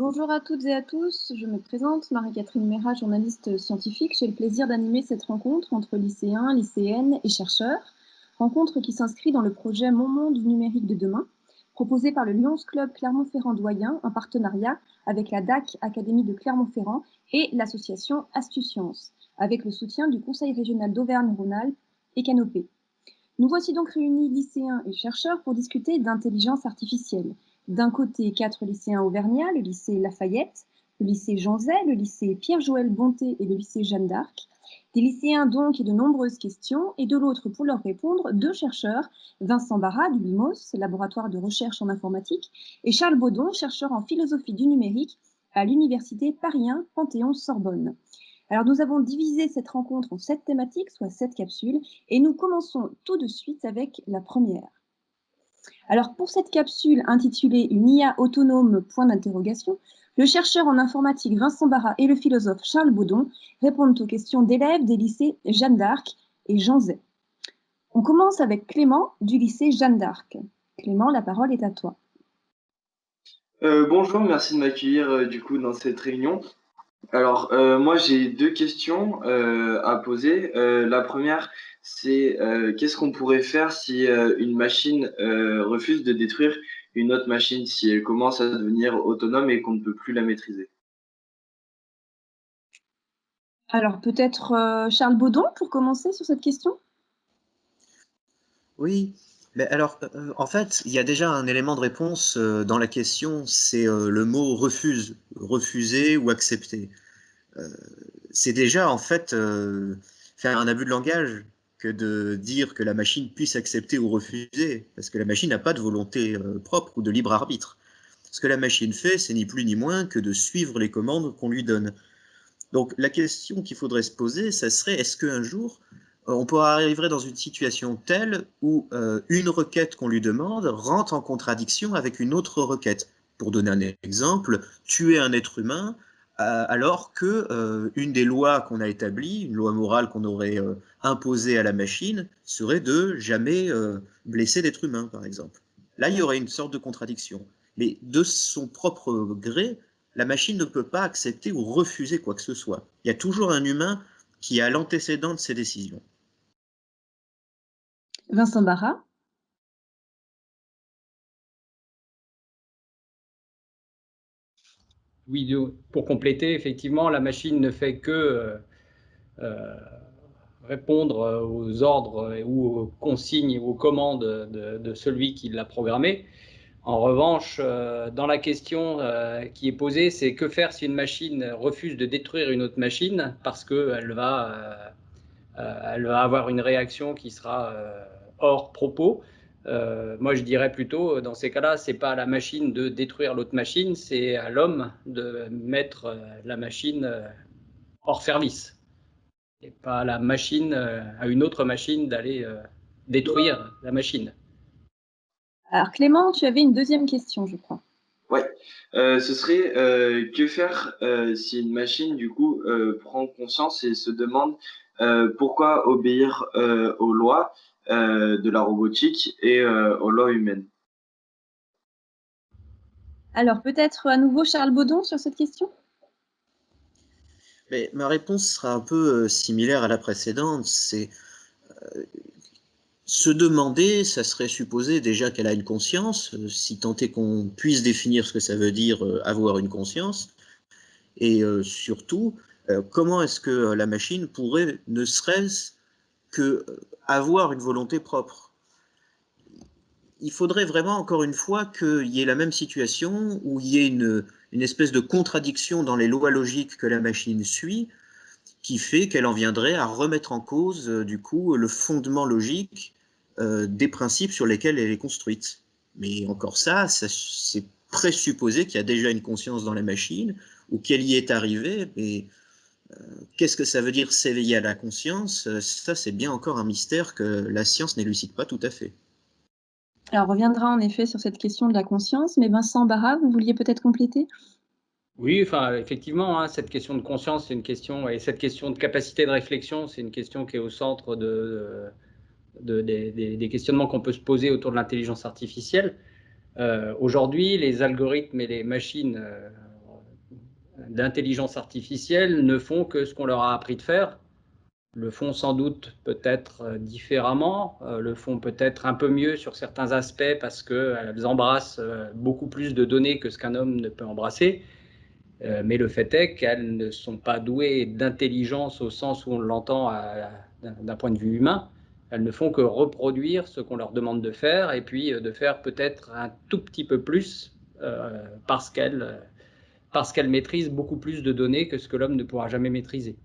Bonjour à toutes et à tous, je me présente, Marie-Catherine Mera, journaliste scientifique. J'ai le plaisir d'animer cette rencontre entre lycéens, lycéennes et chercheurs. Rencontre qui s'inscrit dans le projet Mon Monde numérique de demain, proposé par le Lions Club Clermont-Ferrand-Doyen en partenariat avec la DAC Académie de Clermont-Ferrand et l'association AstuScience, avec le soutien du Conseil régional d'Auvergne-Rhône-Alpes et Canopé. Nous voici donc réunis lycéens et chercheurs pour discuter d'intelligence artificielle. D'un côté, 4 lycéens auvergnats, le lycée Lafayette, le lycée Jean Zay, le lycée Pierre-Joël Bonté et le lycée Jeanne d'Arc. Des lycéens donc et de nombreuses questions, et de l'autre, pour leur répondre, 2 chercheurs, Vincent Barra du LIMOS, laboratoire de recherche en informatique, et Charles Baudon, chercheur en philosophie du numérique à l'université Paris 1 Panthéon-Sorbonne. Alors nous avons divisé cette rencontre en 7 thématiques, soit 7 capsules, et nous commençons tout de suite avec la première. Alors pour cette capsule intitulée Une IA autonome, point d'interrogation, le chercheur en informatique Vincent Barra et le philosophe Charles Baudon répondent aux questions d'élèves des lycées Jeanne d'Arc et Jean Zay. On commence avec Clément du lycée Jeanne d'Arc. Clément, la parole est à toi. Bonjour, merci de m'accueillir du coup dans cette réunion. Alors moi j'ai deux questions à poser. La première c'est qu'est-ce qu'on pourrait faire si une machine refuse de détruire une autre machine, si elle commence à devenir autonome et qu'on ne peut plus la maîtriser? Alors peut-être Charles Baudon pour commencer sur cette question. Oui, mais alors, en fait, il y a déjà un élément de réponse dans la question, c'est le mot refuse, refuser ou accepter. Euh, c'est déjà, en fait, faire un abus de langage que de dire que la machine puisse accepter ou refuser, parce que la machine n'a pas de volonté propre ou de libre arbitre. Ce que la machine fait, c'est ni plus ni moins que de suivre les commandes qu'on lui donne. Donc la question qu'il faudrait se poser, ça serait est-ce qu'un jour, on pourra arriver dans une situation telle où une requête qu'on lui demande rentre en contradiction avec une autre requête. Pour donner un exemple, tuer un être humain alors que une des lois qu'on a établies, une loi morale qu'on aurait imposée à la machine, serait de jamais blesser d'être humain, par exemple. Là, il y aurait une sorte de contradiction. Mais de son propre gré, la machine ne peut pas accepter ou refuser quoi que ce soit. Il y a toujours un humain qui a l'antécédent de ses décisions. Vincent Barra. Oui, pour compléter, effectivement, la machine ne fait que répondre aux ordres ou aux consignes ou aux commandes de celui qui l'a programmé. En revanche, dans la question qui est posée, c'est que faire si une machine refuse de détruire une autre machine parce qu'elle va avoir une réaction qui sera hors propos. Moi, je dirais plutôt, dans ces cas-là, c'est pas à la machine de détruire l'autre machine, c'est à l'homme de mettre la machine hors service. Et pas à la machine, à une autre machine d'aller détruire la machine. Alors Clément, tu avais une deuxième question, je crois. Ouais, ce serait que faire si une machine du coup prend conscience et se demande pourquoi obéir aux lois de la robotique et aux lois humaines. Alors peut-être à nouveau Charles Baudon sur cette question. Mais ma réponse sera un peu similaire à la précédente. C'est se demander, ça serait supposer déjà qu'elle a une conscience, si tant est qu'on puisse définir ce que ça veut dire avoir une conscience, et surtout, comment est-ce que la machine pourrait, ne serait-ce que avoir une volonté propre. Il faudrait vraiment, encore une fois, qu'il y ait la même situation, où il y ait une espèce de contradiction dans les lois logiques que la machine suit, qui fait qu'elle en viendrait à remettre en cause, du coup, le fondement logique des principes sur lesquels elle est construite. Mais encore ça c'est présupposer qu'il y a déjà une conscience dans la machine, ou qu'elle y est arrivée, mais qu'est-ce que ça veut dire s'éveiller à la conscience? Ça, c'est bien encore un mystère que la science n'élucide pas tout à fait. Alors on reviendra en effet sur cette question de la conscience, mais Vincent Barra, vous vouliez peut-être compléter? Oui, enfin, effectivement, hein, cette question de conscience, c'est une question, et cette question de capacité de réflexion, c'est une question qui est au centre des questionnements qu'on peut se poser autour de l'intelligence artificielle. Aujourd'hui, les algorithmes et les machines d'intelligence artificielle ne font que ce qu'on leur a appris de faire, le font sans doute peut-être différemment, le font peut-être un peu mieux sur certains aspects parce qu'elles embrassent beaucoup plus de données que ce qu'un homme ne peut embrasser, mais le fait est qu'elles ne sont pas douées d'intelligence au sens où on l'entend d'un point de vue humain. Elles ne font que reproduire ce qu'on leur demande de faire et puis de faire peut-être un tout petit peu plus parce qu'elles maîtrisent beaucoup plus de données que ce que l'homme ne pourra jamais maîtriser.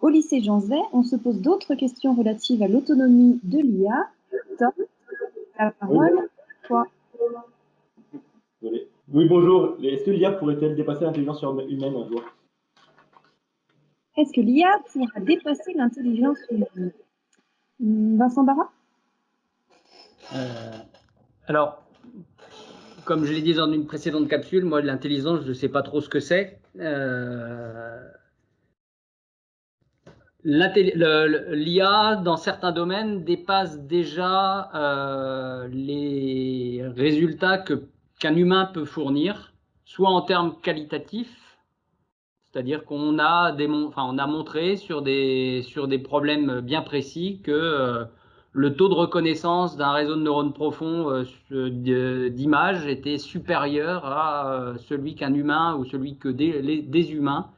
Au lycée Jean Zay, on se pose d'autres questions relatives à l'autonomie de l'IA. Tom, la parole à toi. Oui, bonjour. Est-ce que l'IA pourrait-elle dépasser l'intelligence humaine un jour? Est-ce que l'IA pourra dépasser l'intelligence humaine? Vincent Barra? Alors, comme je l'ai dit dans une précédente capsule, moi, l'intelligence, je ne sais pas trop ce que c'est. L'IA, dans certains domaines, dépasse déjà les résultats qu'un humain peut fournir, soit en termes qualitatifs, c'est-à-dire qu'on a, on a montré sur des problèmes bien précis que le taux de reconnaissance d'un réseau de neurones profonds d'images était supérieur à celui qu'un humain ou celui que des humains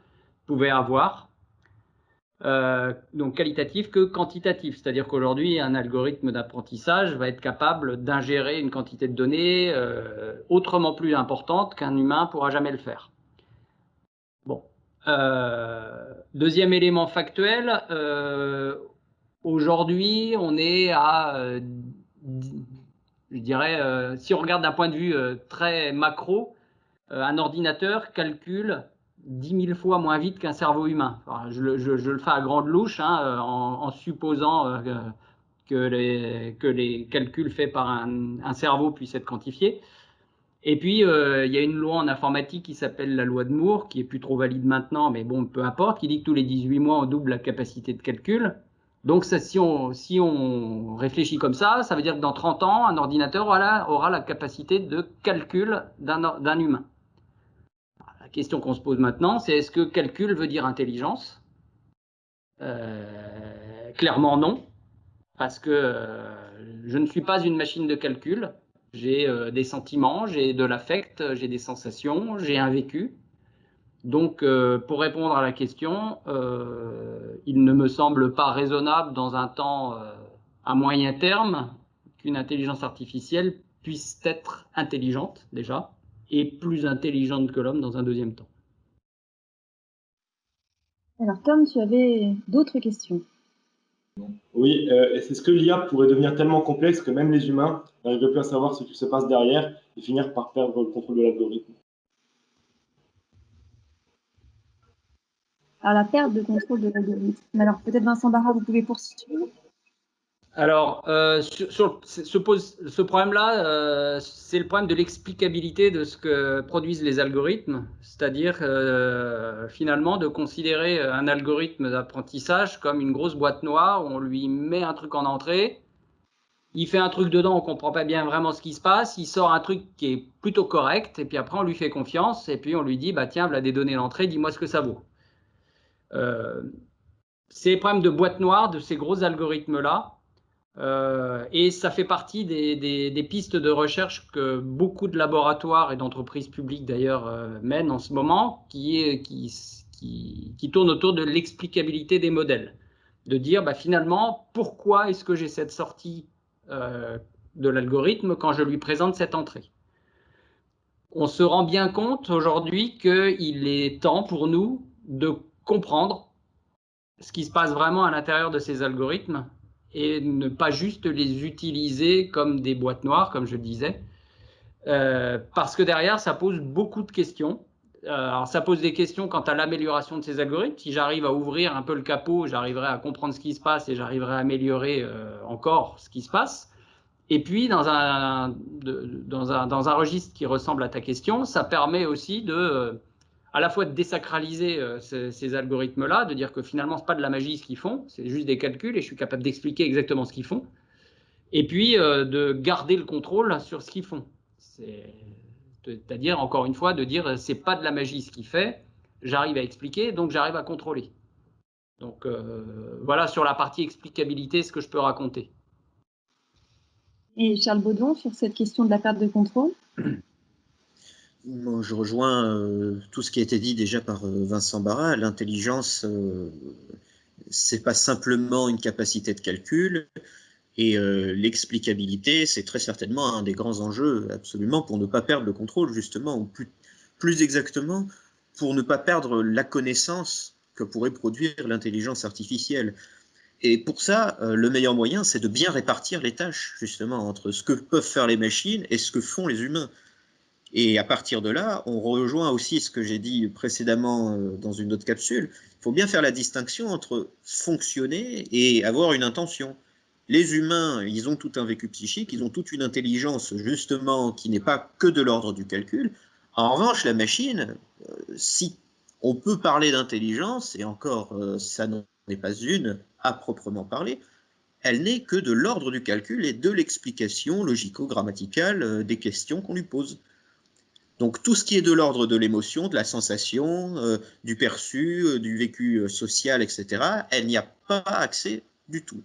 pouvaient avoir. Donc qualitatif que quantitatif, c'est-à-dire qu'aujourd'hui un algorithme d'apprentissage va être capable d'ingérer une quantité de données autrement plus importante qu'un humain pourra jamais le faire. Bon, deuxième élément factuel, aujourd'hui on est à, je dirais, si on regarde d'un point de vue très macro, un ordinateur calcule 10 000 fois moins vite qu'un cerveau humain. Enfin, je le fais à grande louche, hein, en supposant que les calculs faits par un cerveau puissent être quantifiés. Et puis, il y a une loi en informatique qui s'appelle la loi de Moore, qui est plus trop valide maintenant, mais bon, peu importe, qui dit que tous les 18 mois, on double la capacité de calcul. Donc, ça, si on réfléchit comme ça veut dire que dans 30 ans, un ordinateur aura la capacité de calcul d'un humain. La question qu'on se pose maintenant, c'est est-ce que calcul veut dire intelligence? Clairement non, parce que je ne suis pas une machine de calcul. J'ai des sentiments, j'ai de l'affect, j'ai des sensations, j'ai un vécu. Donc, pour répondre à la question, il ne me semble pas raisonnable dans un temps à moyen terme qu'une intelligence artificielle puisse être intelligente déjà, et plus intelligente que l'homme dans un deuxième temps. Alors Tom, tu avais d'autres questions. Oui, est-ce que l'IA pourrait devenir tellement complexe que même les humains n'arriveraient plus à savoir ce qui se passe derrière et finir par perdre le contrôle de l'algorithme? Alors la perte de contrôle de l'algorithme. Alors peut-être Vincent Barra, vous pouvez poursuivre? Alors, ce problème-là, c'est le problème de l'explicabilité de ce que produisent les algorithmes, c'est-à-dire finalement de considérer un algorithme d'apprentissage comme une grosse boîte noire où on lui met un truc en entrée, il fait un truc dedans, on ne comprend pas bien vraiment ce qui se passe, il sort un truc qui est plutôt correct, et puis après on lui fait confiance, et puis on lui dit, bah tiens, voilà des données d'entrée, dis-moi ce que ça vaut. C'est le problème de boîte noire de ces gros algorithmes-là. Et ça fait partie des pistes de recherche que beaucoup de laboratoires et d'entreprises publiques d'ailleurs mènent en ce moment, qui tournent autour de l'explicabilité des modèles. De dire bah, finalement, pourquoi est-ce que j'ai cette sortie de l'algorithme quand je lui présente cette entrée? On se rend bien compte aujourd'hui qu'il est temps pour nous de comprendre ce qui se passe vraiment à l'intérieur de ces algorithmes et ne pas juste les utiliser comme des boîtes noires, comme je le disais, parce que derrière, ça pose beaucoup de questions. Alors, ça pose des questions quant à l'amélioration de ces algorithmes. Si j'arrive à ouvrir un peu le capot, j'arriverai à comprendre ce qui se passe et j'arriverai à améliorer encore ce qui se passe. Et puis, dans un registre qui ressemble à ta question, ça permet aussi à la fois de désacraliser ces algorithmes-là, de dire que finalement, ce n'est pas de la magie ce qu'ils font, c'est juste des calculs et je suis capable d'expliquer exactement ce qu'ils font. Et puis, de garder le contrôle sur ce qu'ils font. C'est-à-dire, encore une fois, de dire c'est pas de la magie ce qu'il fait, j'arrive à expliquer, donc j'arrive à contrôler. Donc voilà sur la partie explicabilité ce que je peux raconter. Et Charles Baudouin, sur cette question de la perte de contrôle? Moi, je rejoins tout ce qui a été dit déjà par Vincent Barra. L'intelligence, c'est pas simplement une capacité de calcul, et l'explicabilité, c'est très certainement un des grands enjeux absolument pour ne pas perdre le contrôle, justement, ou plus exactement, pour ne pas perdre la connaissance que pourrait produire l'intelligence artificielle. Et pour ça, le meilleur moyen, c'est de bien répartir les tâches, justement, entre ce que peuvent faire les machines et ce que font les humains. Et à partir de là, on rejoint aussi ce que j'ai dit précédemment dans une autre capsule. Il faut bien faire la distinction entre fonctionner et avoir une intention. Les humains, ils ont tout un vécu psychique, ils ont toute une intelligence, justement, qui n'est pas que de l'ordre du calcul. En revanche, la machine, si on peut parler d'intelligence, et encore, ça n'en est pas une à proprement parler, elle n'est que de l'ordre du calcul et de l'explication logico-grammaticale des questions qu'on lui pose. Donc tout ce qui est de l'ordre de l'émotion, de la sensation, du perçu, du vécu social, etc., elle n'y a pas accès du tout.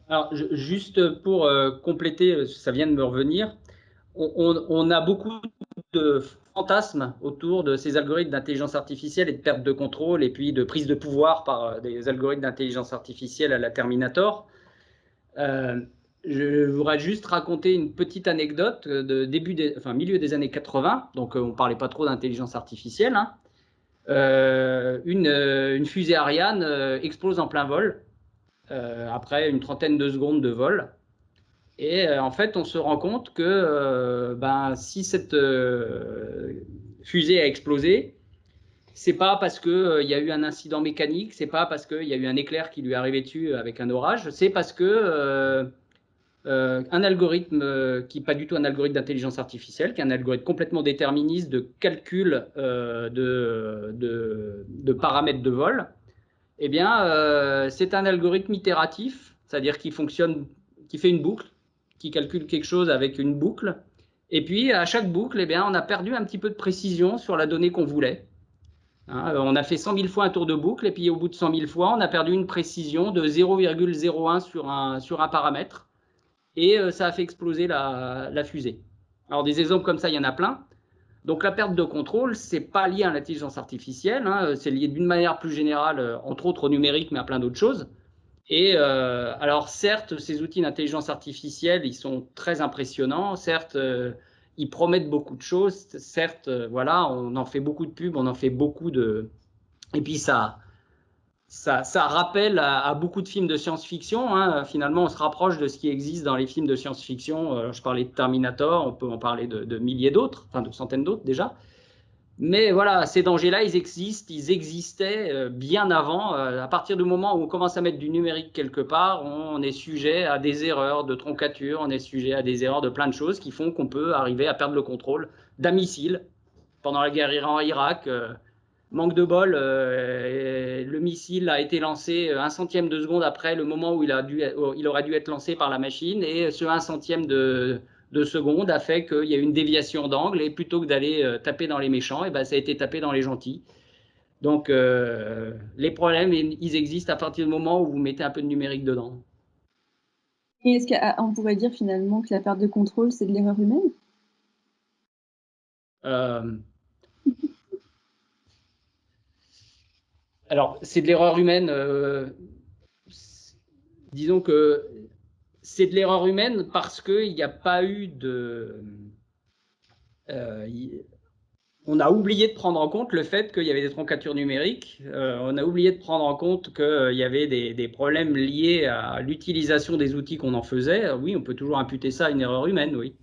Alors, juste pour compléter, ça vient de me revenir, on a beaucoup de fantasmes autour de ces algorithmes d'intelligence artificielle et de perte de contrôle et puis de prise de pouvoir par des algorithmes d'intelligence artificielle à la Terminator. Je voudrais juste raconter une petite anecdote de milieu des années 80, donc on ne parlait pas trop d'intelligence artificielle. Hein. Une fusée Ariane explose en plein vol, après une trentaine de secondes de vol. Et en fait, on se rend compte que si cette fusée a explosé, c'est pas parce qu'il y a eu un incident mécanique, c'est pas parce qu'il y a eu un éclair qui lui est arrivé dessus avec un orage, c'est parce que un algorithme qui n'est pas du tout un algorithme d'intelligence artificielle, qui est un algorithme complètement déterministe de calcul de paramètres de vol, eh bien, c'est un algorithme itératif, c'est-à-dire qui fonctionne, qui fait une boucle, qui calcule quelque chose avec une boucle. Et puis, à chaque boucle, eh bien, on a perdu un petit peu de précision sur la donnée qu'on voulait. Hein, on a fait 100 000 fois un tour de boucle, et puis au bout de 100 000 fois, on a perdu une précision de 0,01 sur un paramètre. Et ça a fait exploser la fusée. Alors, des exemples comme ça, il y en a plein. Donc, la perte de contrôle, ce n'est pas lié à l'intelligence artificielle, hein, c'est lié d'une manière plus générale, entre autres au numérique, mais à plein d'autres choses. Et alors, certes, ces outils d'intelligence artificielle, ils sont très impressionnants. Certes, ils promettent beaucoup de choses. Certes, voilà, on en fait beaucoup de pubs, on en fait beaucoup de... Et puis, ça rappelle à beaucoup de films de science-fiction. Hein. Finalement, on se rapproche de ce qui existe dans les films de science-fiction. Je parlais de Terminator, on peut en parler de milliers d'autres, enfin de centaines d'autres déjà. Mais voilà, ces dangers-là, ils existaient bien avant. À partir du moment où on commence à mettre du numérique quelque part, on est sujet à des erreurs de troncature, on est sujet à des erreurs de plein de choses qui font qu'on peut arriver à perdre le contrôle d'un missile. Pendant la guerre Iran-Irak, manque de bol, le missile a été lancé 1/100 de seconde après le moment où il aurait dû être lancé par la machine, et ce 1/100 de seconde a fait qu'il y a eu une déviation d'angle, et plutôt que d'aller taper dans les méchants, et ben, ça a été tapé dans les gentils. Donc les problèmes, ils existent à partir du moment où vous mettez un peu de numérique dedans. Et est-ce qu'on pourrait dire finalement que la perte de contrôle, c'est de l'erreur humaine? Alors, c'est de l'erreur humaine. Disons que c'est de l'erreur humaine parce qu'il n'y a pas eu de... on a oublié de prendre en compte le fait qu'il y avait des troncatures numériques. On a oublié de prendre en compte qu'il y avait des problèmes liés à l'utilisation des outils qu'on en faisait. Oui, on peut toujours imputer ça à une erreur humaine, oui.